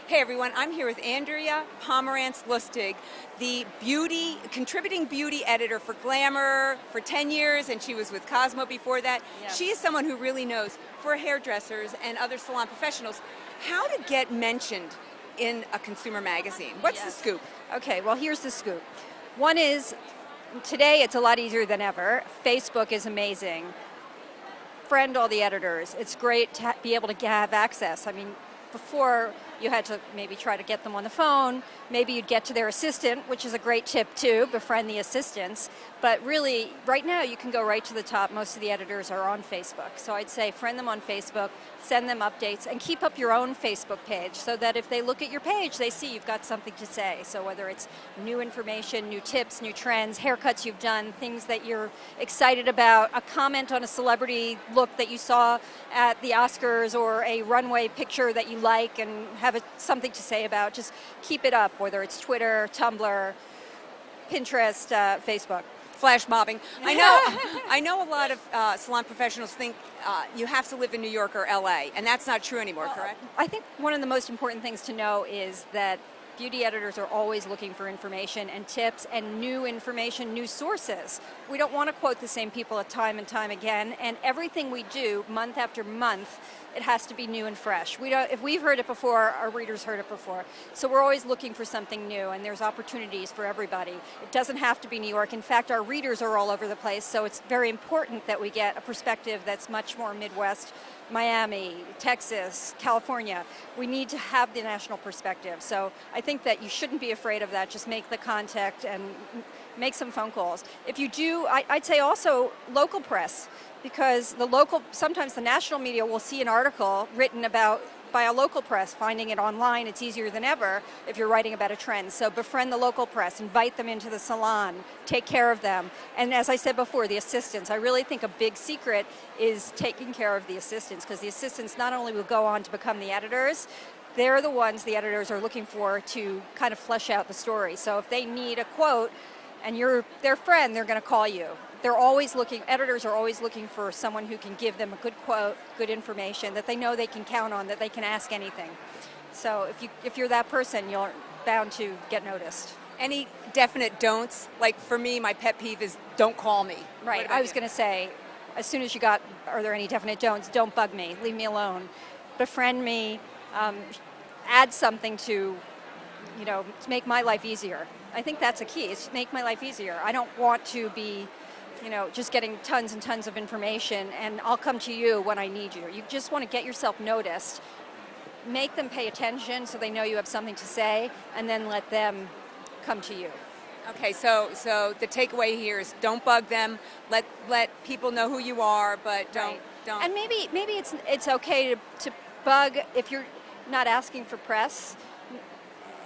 Hey everyone, I'm here with Andrea Pomerantz Lustig, the contributing beauty editor for Glamour for 10 years, and she was with Cosmo before that. Yes. She is someone who really knows, for hairdressers and other salon professionals, how to get mentioned in a consumer magazine. What's the scoop? Okay, well here's the scoop. One is, today it's a lot easier than ever. Facebook is amazing. Friend all the editors. It's great to be able to have access. I mean, before you had to maybe try to get them on the phone, maybe you'd get to their assistant, which is a great tip too, befriend the assistants. But really, right now you can go right to the top. Most of the editors are on Facebook. So I'd say friend them on Facebook, send them updates, and keep up your own Facebook page so that if they look at your page, they see you've got something to say. So whether it's new information, new tips, new trends, haircuts you've done, things that you're excited about, a comment on a celebrity look that you saw at the Oscars, or a runway picture that you like and have something to say about, just keep it up, whether it's Twitter, Tumblr, Pinterest, Facebook. Flash mobbing. I know a lot of salon professionals think you have to live in New York or LA, and that's not true anymore, correct? I think one of the most important things to know is that beauty editors are always looking for information and tips and new information, new sources. We don't want to quote the same people time and time again, and everything we do month after month, it has to be new and fresh. If we've heard it before, our readers heard it before. So we're always looking for something new, and there's opportunities for everybody. It doesn't have to be New York. In fact, our readers are all over the place, so it's very important that we get a perspective that's much more Midwest, Miami, Texas, California. We need to have the national perspective. So I think that you shouldn't be afraid of that. Just make the contact and make some phone calls. If you do, I'd say also local press, because sometimes the national media will see an article written about by a local press. Finding it online, it's easier than ever if you're writing about a trend. So befriend the local press, invite them into the salon, take care of them. And as I said before, the assistants. I really think a big secret is taking care of the assistants, because the assistants not only will go on to become the editors, they're the ones the editors are looking for to kind of flesh out the story. So if they need a quote and you're their friend, they're going to call you. Editors are always looking for someone who can give them a good quote, good information that they know they can count on, that they can ask anything. So if you're that person, you're bound to get noticed. Any definite don'ts? Like for me, my pet peeve is don't call me. Right, I was going to say, as soon as are there any definite don'ts? Don't bug me, leave me alone. Befriend me, add something to make my life easier. I think that's a key, is to make my life easier. I don't want to be just getting tons and tons of information, and I'll come to you when I need you. You just want to get yourself noticed. Make them pay attention so they know you have something to say, and then let them come to you. Okay, so the takeaway here is don't bug them. Let people know who you are, but don't. And maybe it's okay to bug if you're not asking for press.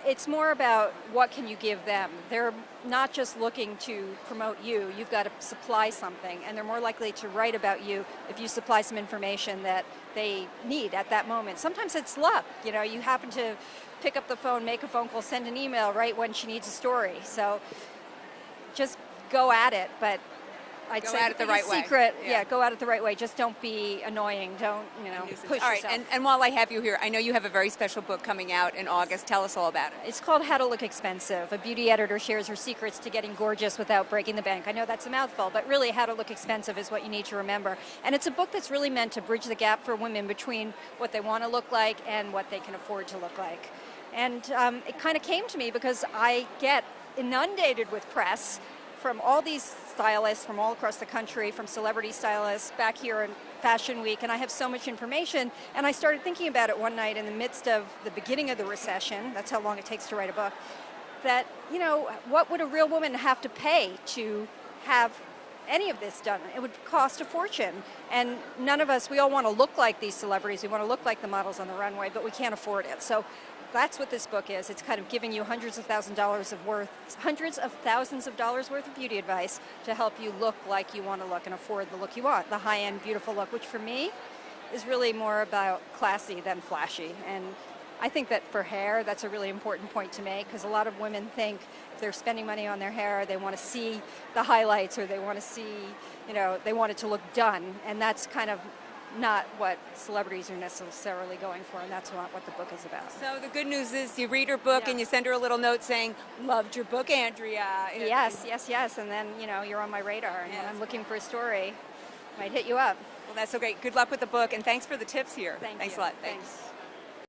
It's more about what can you give them. They're not just looking to promote you. You've got to supply something, and they're more likely to write about you if you supply some information that they need at that moment. Sometimes it's luck. You happen to pick up the phone, make a phone call, send an email right when she needs a story. So just go at it, but I'd go say at it the right way. Secret, go at it the right way. Just don't be annoying. Don't, push all right, yourself. and while I have you here, I know you have a very special book coming out in August. Tell us all about it. It's called How to Look Expensive. A beauty editor shares her secrets to getting gorgeous without breaking the bank. I know that's a mouthful, but really How to Look Expensive is what you need to remember. And it's a book that's really meant to bridge the gap for women between what they want to look like and what they can afford to look like. And it kind of came to me because I get inundated with press from all these stylists from all across the country, from celebrity stylists back here in Fashion Week, and I have so much information. And I started thinking about it one night in the midst of the beginning of the recession. That's how long it takes to write a book. That, what would a real woman have to pay to have any of this done? It would cost a fortune. And none of us, we all want to look like these celebrities. We want to look like the models on the runway, but we can't afford it. So that's what this book is. It's kind of giving you hundreds of thousands of dollars worth of beauty advice to help you look like you want to look and afford the look you want, the high-end, beautiful look, which for me is really more about classy than flashy. And I think that for hair, that's a really important point to make, because a lot of women think if they're spending money on their hair, they want to see the highlights, or they want to see, they want it to look done. And that's kind of not what celebrities are necessarily going for, and that's not what the book is about. So the good news is you read her book and you send her a little note saying, loved your book, Andrea. Yes, and then, you're on my radar, and when I'm looking for a story, I might hit you up. Well, that's so great. Good luck with the book, and thanks for the tips here. Thanks a you. lot. Thanks.